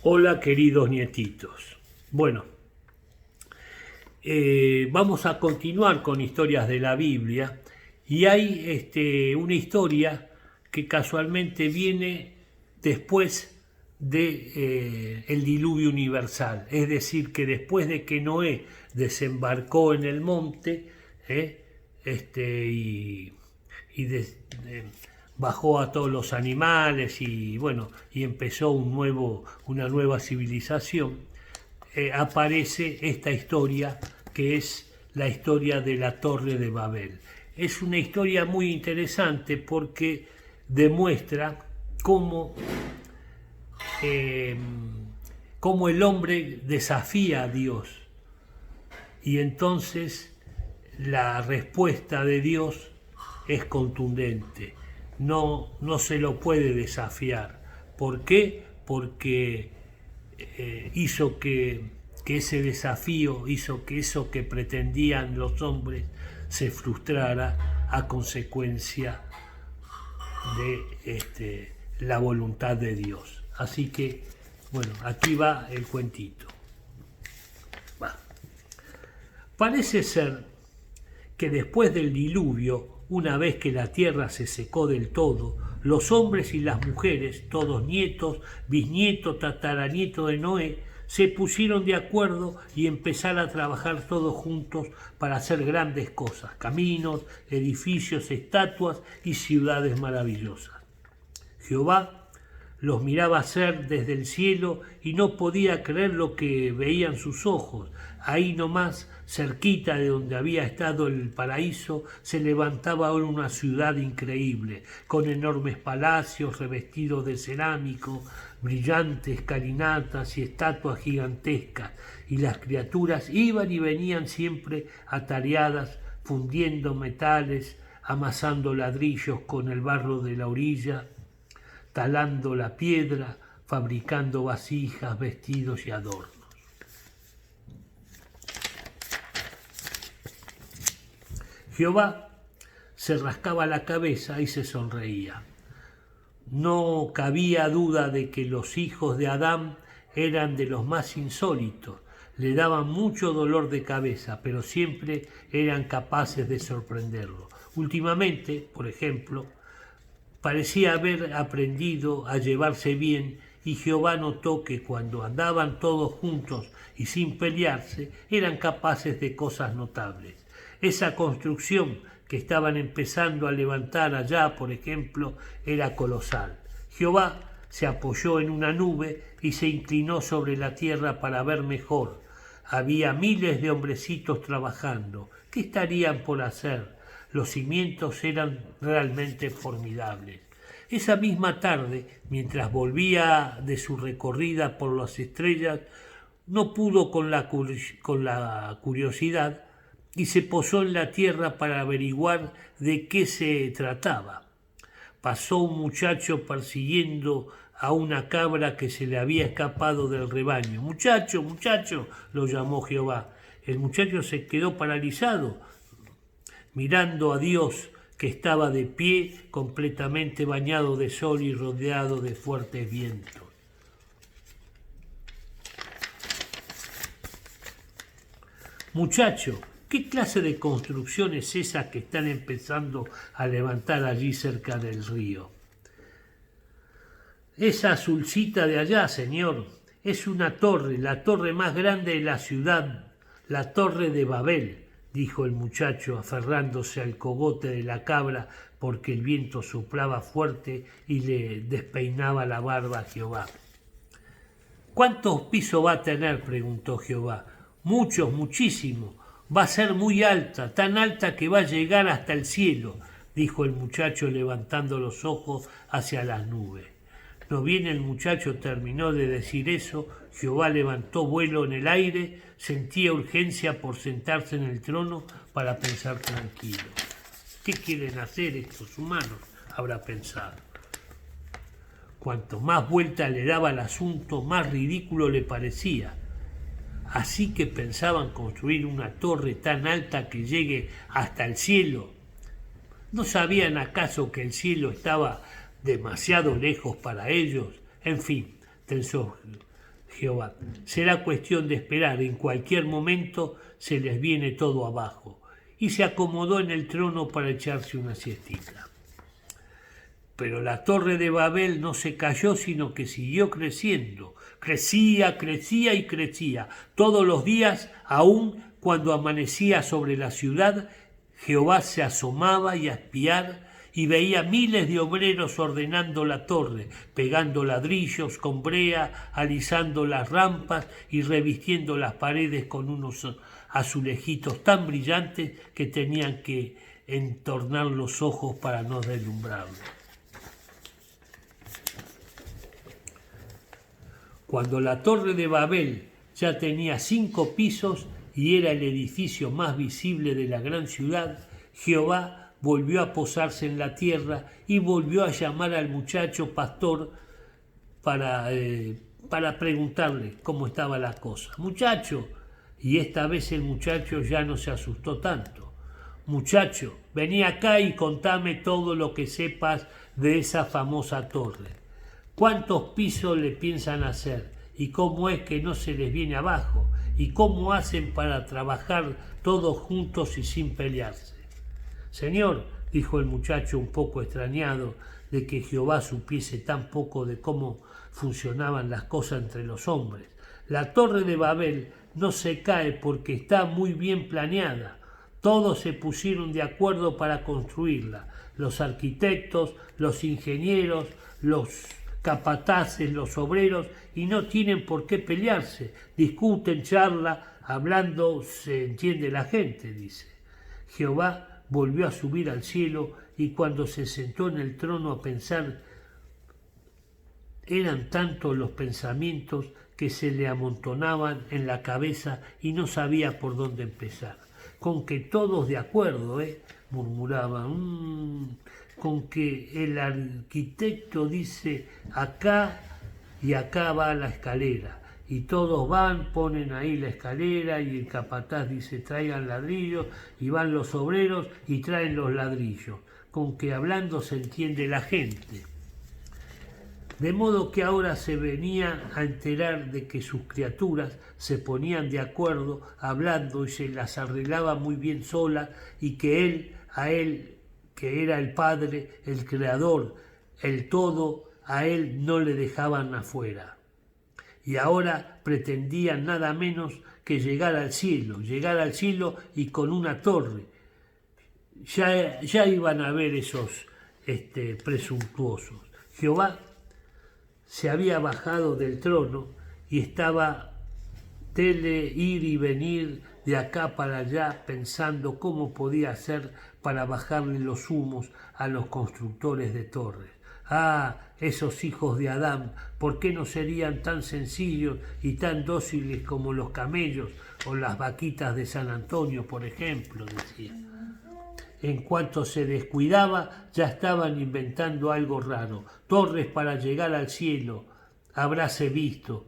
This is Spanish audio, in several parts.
Hola queridos nietitos. Bueno, vamos a continuar con historias de la Biblia y hay una historia que casualmente viene después de el diluvio universal, es decir, que después de que Noé desembarcó en el monte y bajó a todos los animales y bueno, y empezó una nueva civilización, aparece esta historia que es la historia de la Torre de Babel. Es una historia muy interesante porque demuestra eh, cómo el hombre desafía a Dios y entonces la respuesta de Dios es contundente. No se lo puede desafiar. ¿Por qué? Porque hizo que ese desafío, hizo que eso que pretendían los hombres se frustrara a consecuencia de la voluntad de Dios. Así que, bueno, aquí va el cuentito. Va. Parece ser que después del diluvio, una vez que la tierra se secó del todo, los hombres y las mujeres, todos nietos, bisnietos, tataranietos de Noé, se pusieron de acuerdo y empezaron a trabajar todos juntos para hacer grandes cosas, caminos, edificios, estatuas y ciudades maravillosas. Jehová los miraba hacer desde el cielo y no podía creer lo que veían sus ojos. Ahí nomás, cerquita de donde había estado el paraíso, se levantaba ahora una ciudad increíble, con enormes palacios revestidos de cerámico, brillantes escalinatas y estatuas gigantescas, y las criaturas iban y venían siempre atareadas, fundiendo metales, amasando ladrillos con el barro de la orilla, talando la piedra, fabricando vasijas, vestidos y adornos. Jehová se rascaba la cabeza y se sonreía. No cabía duda de que los hijos de Adán eran de los más insólitos, le daban mucho dolor de cabeza, pero siempre eran capaces de sorprenderlo. Últimamente, por ejemplo, parecía haber aprendido a llevarse bien y Jehová notó que cuando andaban todos juntos y sin pelearse, eran capaces de cosas notables. Esa construcción que estaban empezando a levantar allá, por ejemplo, era colosal. Jehová se apoyó en una nube y se inclinó sobre la tierra para ver mejor. Había miles de hombrecitos trabajando. ¿Qué estarían por hacer? Los cimientos eran realmente formidables. Esa misma tarde, mientras volvía de su recorrida por las estrellas, no pudo con la curiosidad y se posó en la tierra para averiguar de qué se trataba. Pasó un muchacho persiguiendo a una cabra que se le había escapado del rebaño. Muchacho, muchacho, lo llamó Jehová. El muchacho se quedó paralizado, mirando a Dios que estaba de pie, completamente bañado de sol y rodeado de fuertes vientos. Muchacho, ¿qué clase de construcción es esa que están empezando a levantar allí cerca del río? Esa azulcita de allá, señor, es una torre, la torre más grande de la ciudad, la Torre de Babel, dijo el muchacho aferrándose al cogote de la cabra porque el viento soplaba fuerte y le despeinaba la barba a Jehová. ¿Cuántos pisos va a tener?, preguntó Jehová. Muchos, muchísimos. Va a ser muy alta, tan alta que va a llegar hasta el cielo, dijo el muchacho levantando los ojos hacia las nubes. No bien el muchacho terminó de decir eso, Jehová levantó vuelo en el aire, sentía urgencia por sentarse en el trono para pensar tranquilo. ¿Qué quieren hacer estos humanos?, habrá pensado. Cuanto más vuelta le daba al asunto, más ridículo le parecía. Así que pensaban construir una torre tan alta que llegue hasta el cielo. ¿No sabían acaso que el cielo estaba demasiado lejos para ellos? En fin, Jehová. Será cuestión de esperar, en cualquier momento se les viene todo abajo. Y se acomodó en el trono para echarse una siestita. Pero la torre de Babel no se cayó, sino que siguió creciendo. Crecía, crecía y crecía. Todos los días, aun cuando amanecía sobre la ciudad, Jehová se asomaba y a espiar y veía miles de obreros ordenando la torre, pegando ladrillos con brea, alisando las rampas y revistiendo las paredes con unos azulejitos tan brillantes que tenían que entornar los ojos para no deslumbrarlos. Cuando la torre de Babel ya tenía 5 pisos y era el edificio más visible de la gran ciudad, Jehová volvió a posarse en la tierra y volvió a llamar al muchacho pastor para preguntarle cómo estaba la cosa. Muchacho, y esta vez el muchacho ya no se asustó tanto. Muchacho, vení acá y contame todo lo que sepas de esa famosa torre. ¿Cuántos pisos le piensan hacer? ¿Y cómo es que no se les viene abajo? ¿Y cómo hacen para trabajar todos juntos y sin pelearse? Señor, dijo el muchacho un poco extrañado de que Jehová supiese tan poco de cómo funcionaban las cosas entre los hombres. La torre de Babel no se cae porque está muy bien planeada. Todos se pusieron de acuerdo para construirla. Los arquitectos, los ingenieros, los capataces, los obreros, y no tienen por qué pelearse. Discuten, charlan, hablando se entiende la gente, dice. Jehová volvió a subir al cielo y cuando se sentó en el trono a pensar, eran tantos los pensamientos que se le amontonaban en la cabeza y no sabía por dónde empezar. Con que todos de acuerdo, murmuraban, con que el arquitecto dice acá y acá va la escalera. Y todos van, ponen ahí la escalera y el capataz dice traigan ladrillos y van los obreros y traen los ladrillos. Con que hablando se entiende la gente. De modo que ahora se venía a enterar de que sus criaturas se ponían de acuerdo hablando y se las arreglaba muy bien solas y que él, que era el Padre, el Creador, el todo, a él no le dejaban afuera. Y ahora pretendían nada menos que llegar al cielo y con una torre. Ya iban a ver esos presuntuosos. Jehová se había bajado del trono y estaba ir y venir de acá para allá pensando cómo podía hacer para bajarle los humos a los constructores de torres. Ah, esos hijos de Adán, ¿por qué no serían tan sencillos y tan dóciles como los camellos o las vaquitas de San Antonio, por ejemplo? Decía. En cuanto se descuidaba, ya estaban inventando algo raro. Torres para llegar al cielo, habráse visto.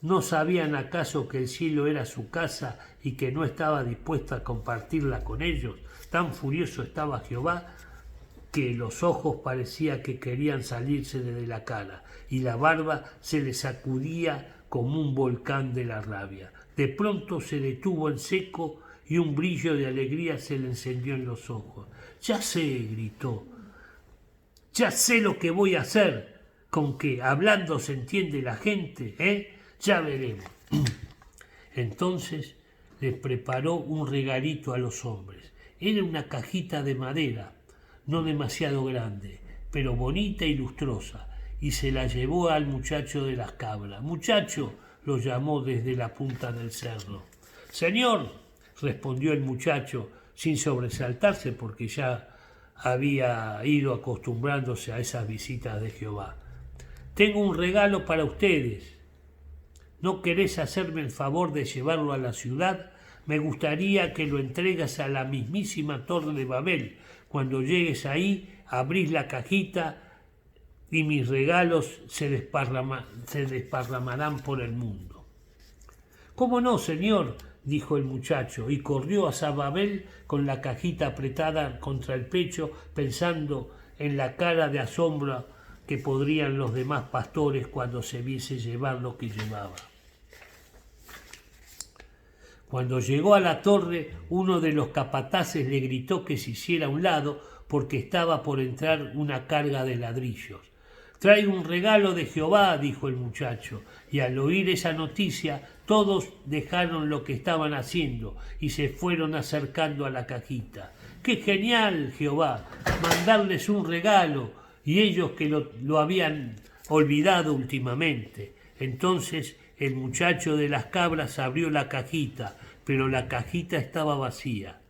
¿No sabían acaso que el cielo era su casa y que no estaba dispuesto a compartirla con ellos? Tan furioso estaba Jehová que los ojos parecía que querían salírsele de la cara y la barba se le sacudía como un volcán de la rabia. De pronto se detuvo en seco y un brillo de alegría se le encendió en los ojos. Ya sé, gritó, ya sé lo que voy a hacer, con que hablando se entiende la gente, ya veremos. Entonces les preparó un regalito a los hombres. Era una cajita de madera, no demasiado grande, pero bonita y lustrosa, y se la llevó al muchacho de las cabras. Muchacho, lo llamó desde la punta del cerro. Señor, respondió el muchacho sin sobresaltarse porque ya había ido acostumbrándose a esas visitas de Jehová. Tengo un regalo para ustedes. ¿No querés hacerme el favor de llevarlo a la ciudad? Me gustaría que lo entregas a la mismísima torre de Babel. Cuando llegues ahí, abrís la cajita y mis regalos se desparramarán por el mundo. ¿Cómo no, señor?, dijo el muchacho, y corrió hacia Babel con la cajita apretada contra el pecho, pensando en la cara de asombro que podrían los demás pastores cuando se viese llevar lo que llevaba. Cuando llegó a la torre, uno de los capataces le gritó que se hiciera a un lado porque estaba por entrar una carga de ladrillos. «Traigo un regalo de Jehová», dijo el muchacho, y al oír esa noticia todos dejaron lo que estaban haciendo y se fueron acercando a la cajita. «¡Qué genial, Jehová! Mandarles un regalo», y ellos que lo habían olvidado últimamente. Entonces el muchacho de las cabras abrió la cajita, pero la cajita estaba vacía.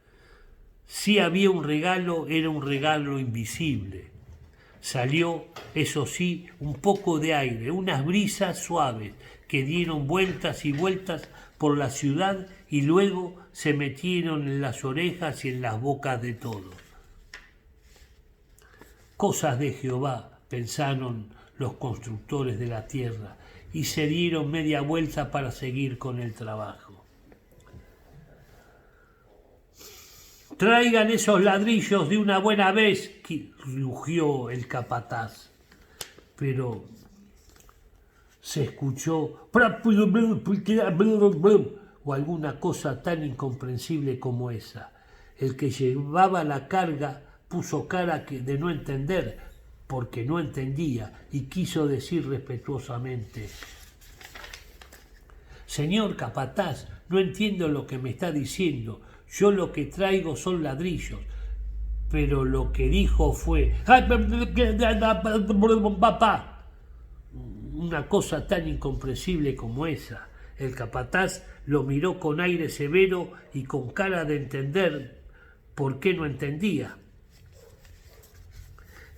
Si había un regalo, era un regalo invisible. Salió, eso sí, un poco de aire, unas brisas suaves que dieron vueltas y vueltas por la ciudad y luego se metieron en las orejas y en las bocas de todos. Cosas de Jehová, pensaron los constructores de la tierra, y se dieron media vuelta para seguir con el trabajo. «Traigan esos ladrillos de una buena vez», rugió el capataz. Pero se escuchó o alguna cosa tan incomprensible como esa. El que llevaba la carga puso cara de no entender, porque no entendía, y quiso decir respetuosamente: «Señor capataz, no entiendo lo que me está diciendo. Yo lo que traigo son ladrillos». Pero lo que dijo fue una cosa tan incomprensible como esa. El capataz lo miró con aire severo y con cara de entender por qué no entendía.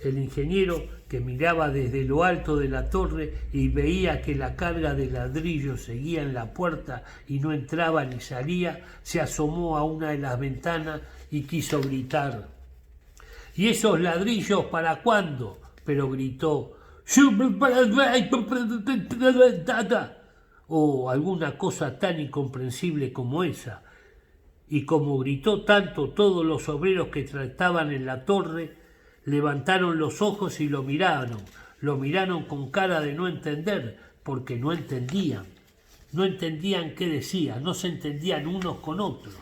El ingeniero, que miraba desde lo alto de la torre y veía que la carga de ladrillos seguía en la puerta y no entraba ni salía, se asomó a una de las ventanas y quiso gritar: «¿Y esos ladrillos para cuándo?». Pero gritó o alguna cosa tan incomprensible como esa. Y como gritó tanto, todos los obreros que estaban en la torre levantaron los ojos y lo miraron con cara de no entender, porque no entendían qué decía, no se entendían unos con otros.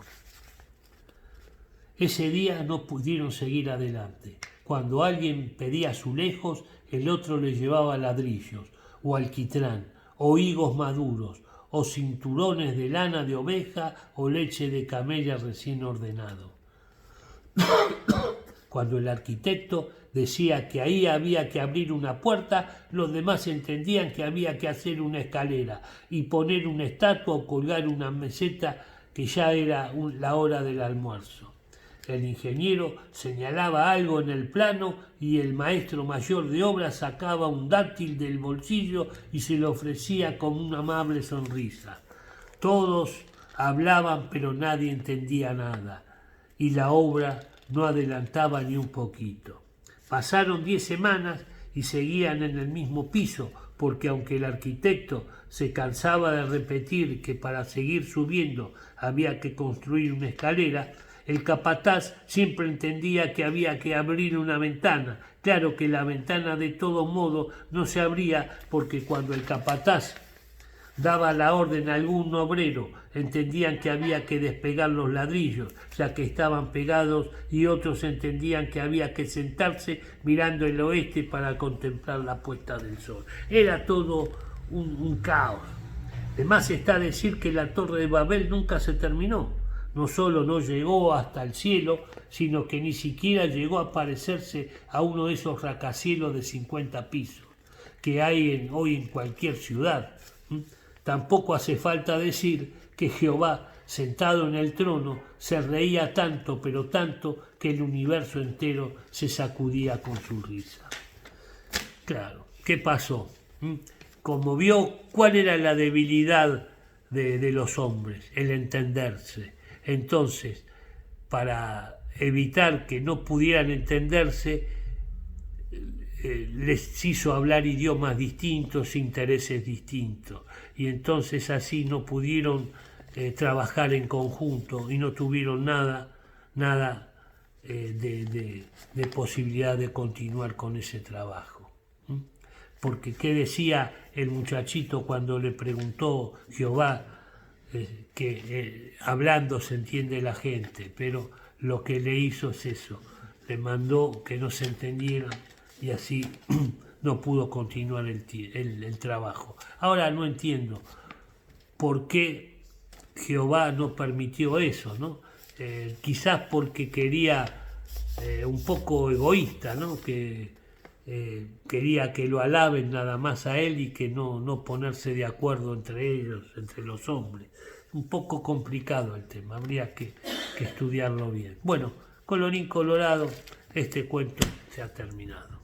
Ese día no pudieron seguir adelante. Cuando alguien pedía azulejos, el otro le llevaba ladrillos, o alquitrán, o higos maduros, o cinturones de lana de oveja, o leche de camella recién ordenado. Cuando el arquitecto decía que ahí había que abrir una puerta, los demás entendían que había que hacer una escalera y poner una estatua o colgar una meseta, que ya era la hora del almuerzo. El ingeniero señalaba algo en el plano y el maestro mayor de obra sacaba un dátil del bolsillo y se lo ofrecía con una amable sonrisa. Todos hablaban, pero nadie entendía nada, y la obra no adelantaba ni un poquito. Pasaron 10 semanas y seguían en el mismo piso, porque aunque el arquitecto se cansaba de repetir que para seguir subiendo había que construir una escalera, el capataz siempre entendía que había que abrir una ventana. Claro que la ventana de todo modo no se abría, porque cuando el capataz daba la orden a algún obrero, entendían que había que despegar los ladrillos, ya que estaban pegados, y otros entendían que había que sentarse mirando el oeste para contemplar la puesta del sol. Era todo un caos. Además está decir que la Torre de Babel nunca se terminó. No solo no llegó hasta el cielo, sino que ni siquiera llegó a parecerse a uno de esos rascacielos de 50 pisos que hay hoy en cualquier ciudad. Tampoco hace falta decir que Jehová, sentado en el trono, se reía tanto, pero tanto, que el universo entero se sacudía con su risa. Claro, ¿qué pasó? Como vio cuál era la debilidad de los hombres, el entenderse. Entonces, para evitar que no pudieran entenderse, les hizo hablar idiomas distintos, intereses distintos, y entonces así no pudieron trabajar en conjunto y no tuvieron nada de posibilidad de continuar con ese trabajo. Porque ¿qué decía el muchachito cuando le preguntó Jehová hablando se entiende la gente, pero lo que le hizo es eso, le mandó que no se entendieran y así no pudo continuar el trabajo. Ahora no entiendo por qué Jehová no permitió eso, ¿no? Quizás porque quería, un poco egoísta, ¿no? Que quería que lo alaben nada más a él y que no ponerse de acuerdo entre ellos, entre los hombres. Un poco complicado el tema, habría que estudiarlo bien. Bueno, colorín colorado, este cuento se ha terminado.